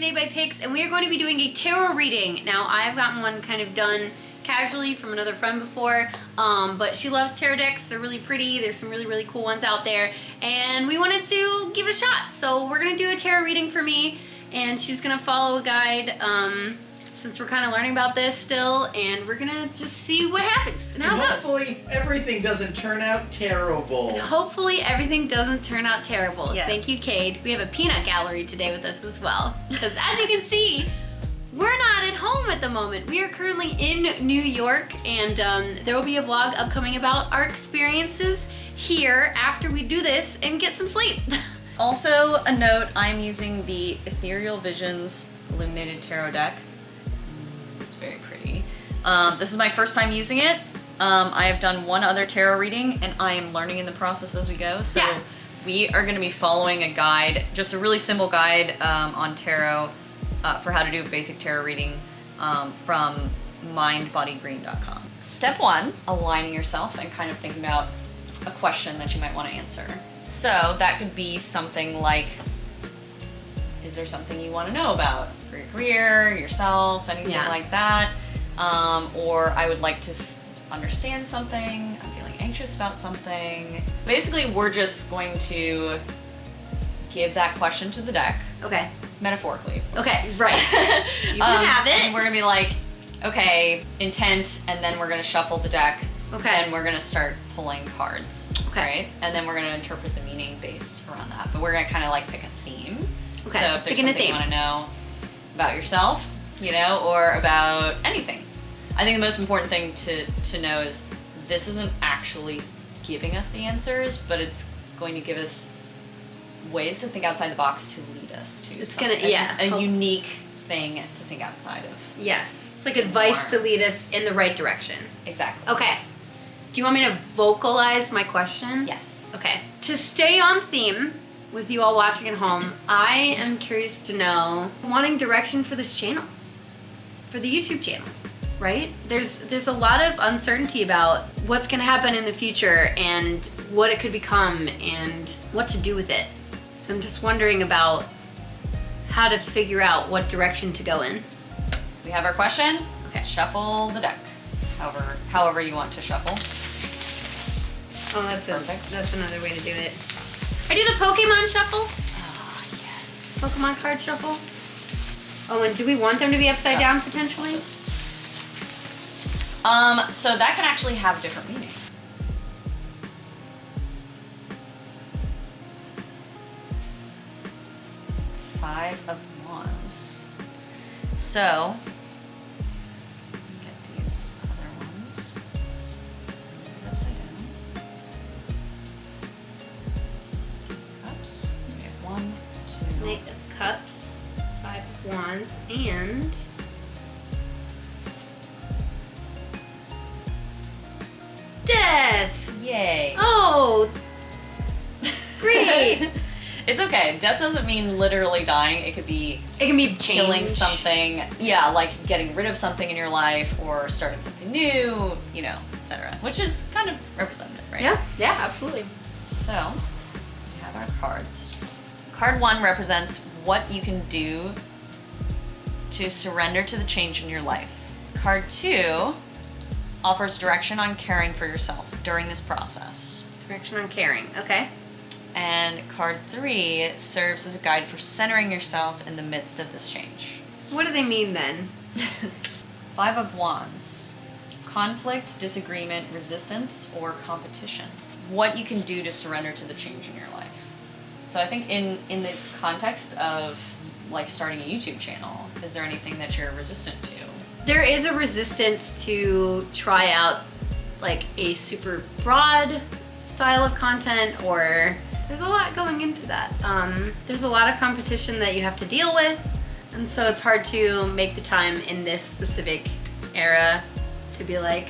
Today by Pix, and we are going to be doing a tarot reading. Now, I've gotten one kind of done casually from another friend before, but she loves tarot decks. They're really pretty. There's some really, really cool ones out there, and we wanted to give it a shot. So we're going to do a tarot reading for me, and she's going to follow a guide, since we're kind of learning about this still, and we're gonna just see what happens and how it goes. Hopefully everything doesn't turn out terrible. And hopefully everything doesn't turn out terrible. Yes. Thank you, Cade. We have a peanut gallery today with us as well. Because as you can see, we're not at home at the moment. We are currently in New York, and there will be a vlog upcoming about our experiences here after we do this and get some sleep. Also, a note, I'm using the Ethereal Visions Illuminated Tarot deck. It's very pretty. This is my first time using it. I have done one other tarot reading, and I am learning in the process as we go. So yeah. We are going to be following a guide, just a really simple guide on tarot for how to do a basic tarot reading from mindbodygreen.com. Step 1, aligning yourself and kind of thinking about a question that you might want to answer. So that could be something like, is there something you want to know about for your career, yourself, anything like that? Or I would like to understand something, I'm feeling anxious about something. Basically, we're just going to give that question to the deck. Okay. Metaphorically. Okay, right. You can have it. And we're gonna be like, okay, intent, and then we're gonna shuffle the deck. Okay. And we're gonna start pulling cards, Okay. right? And then we're gonna interpret the meaning based around that. But we're gonna kind of like pick a theme. Okay. So if there's Picking a something you theme. want to know about yourself, you know, or about anything. I think the most important thing to know is this isn't actually giving us the answers, but it's going to give us ways to think outside the box to lead us to It's something. gonna, yeah. A unique thing to think outside of. Yes. It's like advice to lead us in the right direction. Exactly. Okay. Do you want me to vocalize my question? Yes. Okay. To stay on theme with you all watching at home, I am curious to know, wanting direction for this channel, for the YouTube channel, right? There's a lot of uncertainty about what's gonna happen in the future and what it could become and what to do with it. So I'm just wondering about how to figure out what direction to go in. We have our question. Okay. Let's shuffle the deck. However you want to shuffle. Oh, that's Perfect. that's another way to do it. I do the Pokemon shuffle. Ah, yes. Pokemon card shuffle. Oh, and do we want them to be upside down potentially? So that can actually have different meaning. Five of Wands. So, get these other ones. Upside down. Cups. So we have 1, 2. Knight of Cups, Five of Wands, and Death. Yay. Oh, great. It's okay. Death doesn't mean literally dying. It could be It can be killing change. something. Yeah, like getting rid of something in your life or starting something new, you know, etc. Which is kind of representative, right? Yeah, yeah, absolutely. So, we have our cards. Card 1 represents what you can do to surrender to the change in your life. Card 2 offers direction on caring for yourself during this process. Direction on caring. Okay. And card 3 serves as a guide for centering yourself in the midst of this change. What do they mean then? Five of Wands. Conflict, disagreement, resistance, or competition. What you can do to surrender to the change in your life. So I think in the context of like starting a YouTube channel, is there anything that you're resistant to? There is a resistance to try out like a super broad style of content, or there's a lot going into that. There's a lot of competition that you have to deal with, and so it's hard to make the time in this specific era to be like,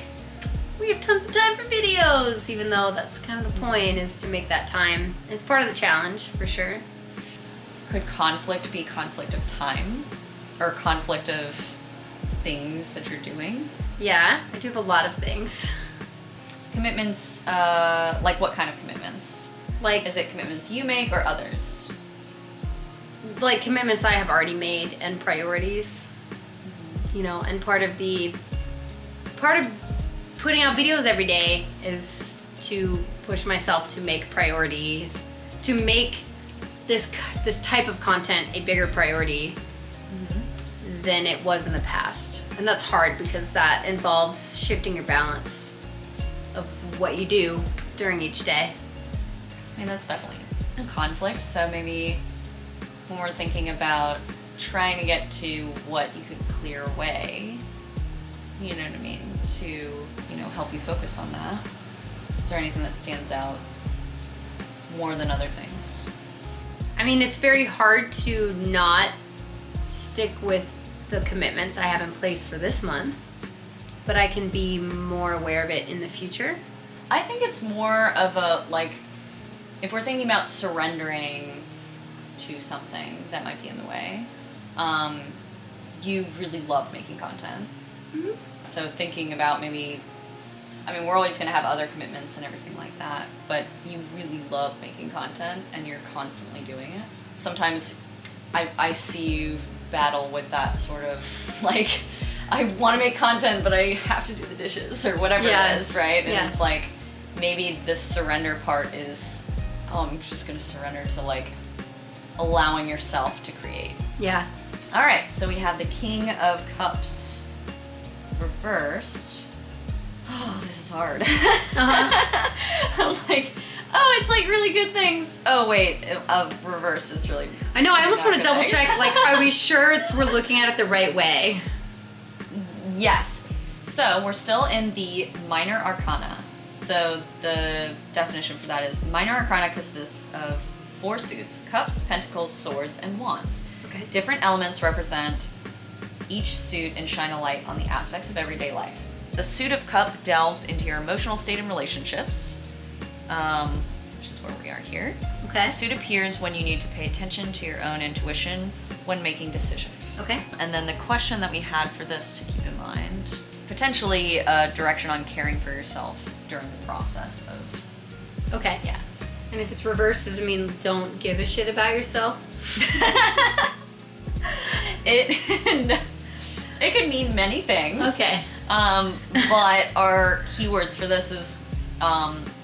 we have tons of time for videos, even though that's kind of the point, is to make that time. It's part of the challenge, for sure. Could conflict be conflict of time? Or conflict of things that you're doing? Yeah, I do have a lot of things. Commitments, like what kind of commitments? Like, Is it commitments you make or others? like commitments I have already made and priorities, you know, and part of putting out videos every day is to push myself to make priorities, to make this type of content a bigger priority than it was in the past. And that's hard because that involves shifting your balance of what you do during each day. I mean, that's definitely a conflict. So maybe when we're thinking about trying to get to what you could clear away, you know what I mean, to, you know, help you focus on that. Is there anything that stands out more than other things? I mean, it's very hard to not stick with the commitments I have in place for this month, but I can be more aware of it in the future. I think it's more of a, like, if we're thinking about surrendering to something that might be in the way, you really love making content. Mm-hmm. So thinking about maybe, I mean, we're always going to have other commitments and everything like that, but you really love making content and you're constantly doing it. Sometimes I see you battle with that sort of, like, I want to make content, but I have to do the dishes or whatever it is, right? And it's like, maybe the surrender part is, oh, I'm just going to surrender to, like, allowing yourself to create. Yeah. All right, so we have the King of Cups reversed. Oh, this is hard. I'm like, oh, it's like really good things. Oh wait, reverse is really. I know. I almost want to good double things. check. Like, are we sure we're looking at it the right way? Yes. So we're still in the minor arcana. So the definition for that is minor arcana consists of 4 suits: cups, pentacles, swords, and wands. Okay. Different elements represent each suit and shine a light on the aspects of everyday life. The suit of cup delves into your emotional state and relationships, which is where we are here. Okay. The suit appears when you need to pay attention to your own intuition when making decisions. Okay. And then the question that we had for this to keep in mind, potentially a direction on caring for yourself during the process of, Okay. yeah. And if it's reversed, does it mean don't give a shit about yourself? It could mean many things. Okay. But our keywords for this is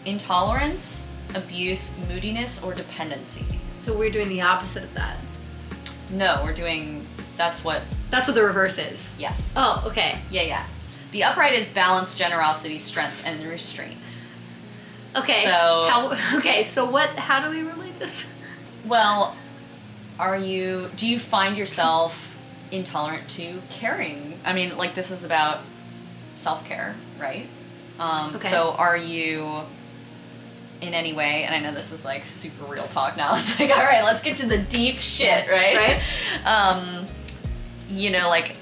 intolerance, abuse, moodiness, or dependency. So we're doing the opposite of that. No, we're doing, that's what, That's what the reverse is. yes. Oh, okay. Yeah. The upright is balance, generosity, strength, and restraint. Okay. So- How do we relate this? Well, do you find yourself intolerant to caring? I mean, like, this is about self-care, right? Okay. So are you in any way, and I know this is like super real talk now, it's like, all right, let's get to the deep shit, right? You know, like,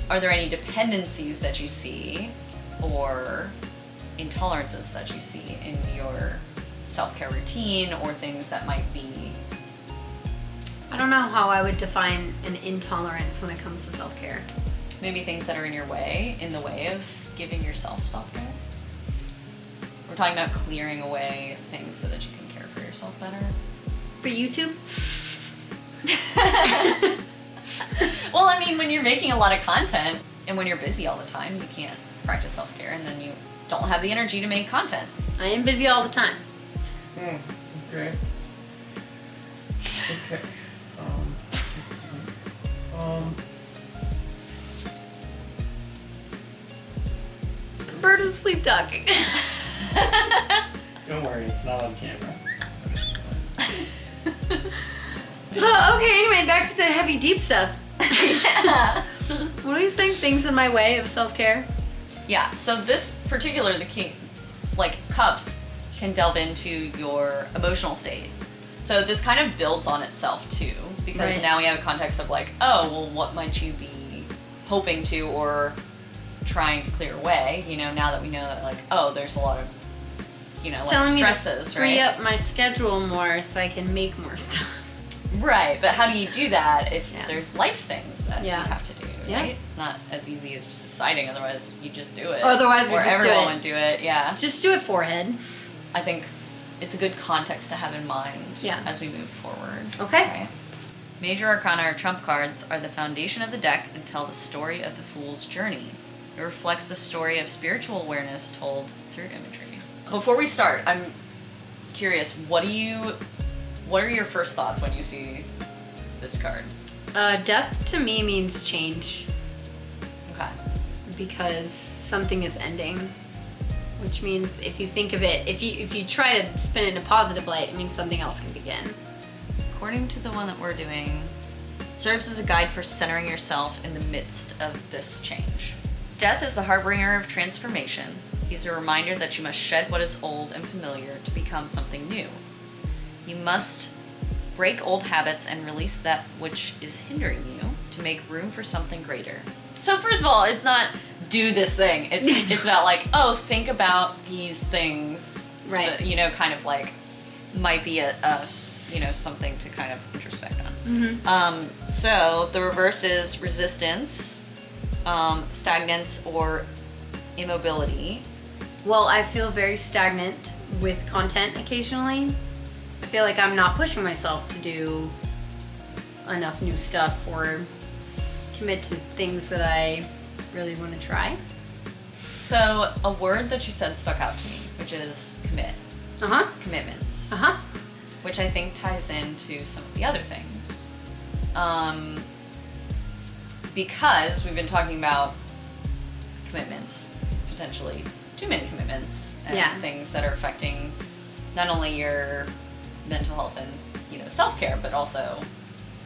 are there any dependencies that you see or intolerances that you see in your self-care routine, or things that might be, I don't know how I would define an intolerance when it comes to self-care. maybe things that are in the way of giving yourself self-care? We're talking about clearing away things so that you can care for yourself better. For YouTube? Well, I mean, when you're making a lot of content and when you're busy all the time, you can't practice self-care, and then you don't have the energy to make content. I am busy all the time. Okay. Okay. Bird is sleep talking. Don't worry, it's not on camera. Okay, anyway, back to the heavy, deep stuff. Yeah. What are you saying? Things in my way of self-care? Yeah, so this particular, the king, like, cups can delve into your emotional state. So this kind of builds on itself too, because Right. now we have a context of like, oh, well, what might you be hoping to or trying to clear away, you know, now that we know that, like, oh, there's a lot of, you know, like, Telling me to stresses, free right? up my schedule more so I can make more stuff. Right, but how do you do that if Yeah. there's life things that Yeah. you have to do, Yeah. right? It's not as easy as just deciding, otherwise you just do it. Otherwise we or just do everyone it. would do it, yeah. Just do it forehead. I think it's a good context to have in mind Yeah. as we move forward. Okay. Right? Major Arcana or trump cards are the foundation of the deck and tell the story of the Fool's journey. It reflects the story of spiritual awareness told through imagery. Before we start, I'm curious, what are your first thoughts when you see this card? Death to me means change. Okay. Because something is ending. Which means if you think of it, if you try to spin it in a positive light, it means something else can begin. According to the one that we're doing, serves as a guide for centering yourself in the midst of this change. Death is a harbinger of transformation. He's a reminder that you must shed what is old and familiar to become something new. You must break old habits and release that which is hindering you to make room for something greater. So first of all, it's not do this thing. It's about like, oh, think about these things. Right. So that, kind of like might be something to kind of introspect on. Mm-hmm. So the reverse is resistance, stagnance, or immobility. Well, I feel very stagnant with content occasionally. I feel like I'm not pushing myself to do enough new stuff or commit to things that I really want to try. So a word that you said stuck out to me, which is commit. Uh-huh. Commitments. Uh-huh. Which I think ties into some of the other things. Because we've been talking about commitments, potentially too many commitments, and things that are affecting not only your mental health and self-care, but also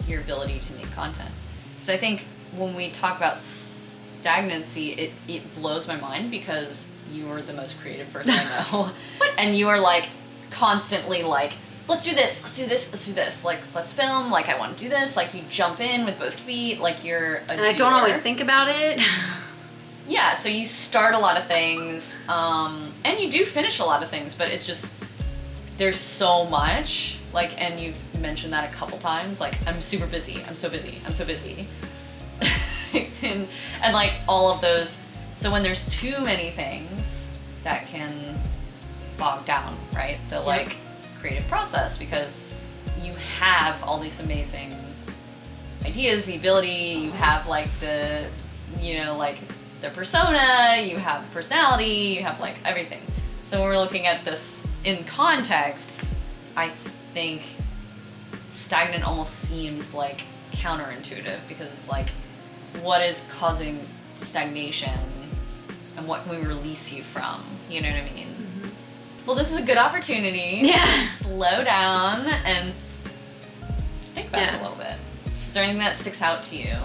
your ability to make content. So I think when we talk about stagnancy, it blows my mind because you are the most creative person I know. And you are like constantly like, let's do this, let's do this, let's do this. Like, let's film, like I want to do this. Like you jump in with both feet, like you're a And I don't always think about it. Yeah, so you start a lot of things, and you do finish a lot of things, but it's just, there's so much, like, and you've mentioned that a couple times, like, I'm super busy, I'm so busy, I'm so busy. and like all of those, so when there's too many things, that can bog down, right? The like creative process, because you have all these amazing ideas, the ability, you have like the, like the persona, you have personality, you have like everything. So when we're looking at this in context, I think stagnant almost seems like counterintuitive, because it's like, what is causing stagnation and what can we release you from? You know what I mean? Mm-hmm. Well, this is a good opportunity to slow down and think about it a little bit. Is there anything that sticks out to you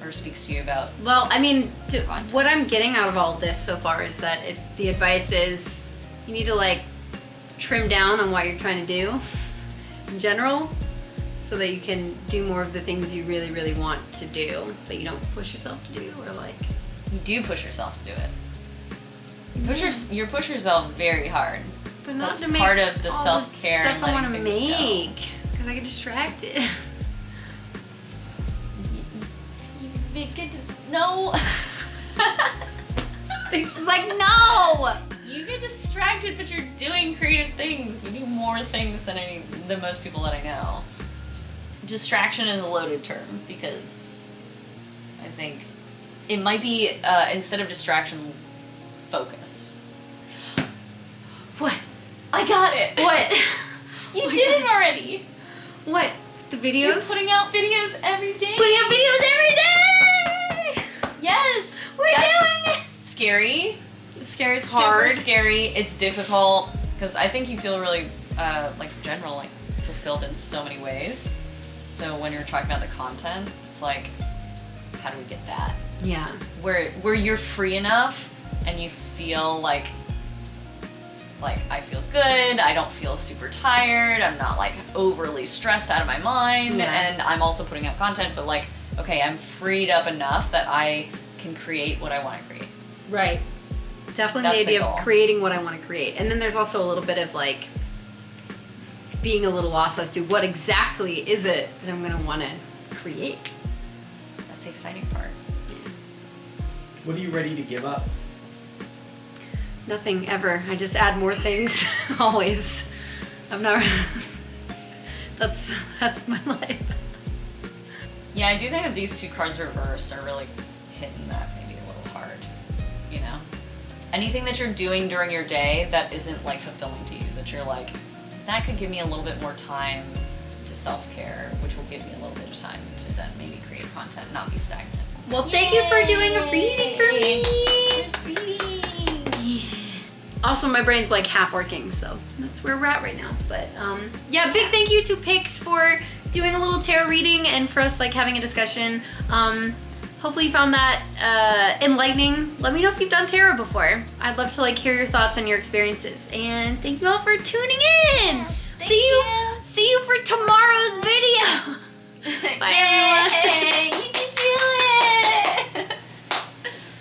or speaks to you about? Well, I mean, what I'm getting out of all of this so far is that the advice is you need to like trim down on what you're trying to do in general, so that you can do more of the things you really, really want to do, but you don't push yourself to do, or like... You do push yourself to do it. You push yourself very hard. But not That's to make part of the all self-care the and stuff I letting want to things make, because I get distracted. No. It's like, no! You get distracted, but you're doing creative things. You do more things than most people that I know. Distraction is a loaded term, because I think it might be, instead of distraction, focus. What? I got it! What? You did it already! What? The videos? You're putting out videos every day! Putting out videos every day! Yes! We're doing it! Scary. Scary is hard. Super scary. It's difficult, because I think you feel really, like, in general, like, fulfilled in so many ways. So when you're talking about the content, it's like, how do we get that? Yeah. Where you're free enough and you feel like I feel good, I don't feel super tired, I'm not like overly stressed out of my mind, and I'm also putting out content, but like, okay, I'm freed up enough that I can create what I want to create. Right. Definitely That's the idea the goal. of creating what I want to create. And then there's also a little bit of like being a little lost as to what exactly is it that I'm going to want to create. That's the exciting part. What are you ready to give up? Nothing ever. I just add more things always. I'm not. That's my life. Yeah, I do think that these two cards reversed are really hitting that maybe a little hard, you know? Anything that you're doing during your day that isn't like fulfilling to you, that you're like, that could give me a little bit more time to self-care, which will give me a little bit of time to then maybe create content, not be stagnant. Well, thank you for doing a reading for me. Yes, reading. Also, my brain's like half working, so that's where we're at right now. But yeah, big thank you to Pix for doing a little tarot reading and for us like having a discussion. Hopefully you found that enlightening. Let me know if you've done tarot before. I'd love to like hear your thoughts and your experiences. And thank you all for tuning in. See you for tomorrow's video. Bye everyone.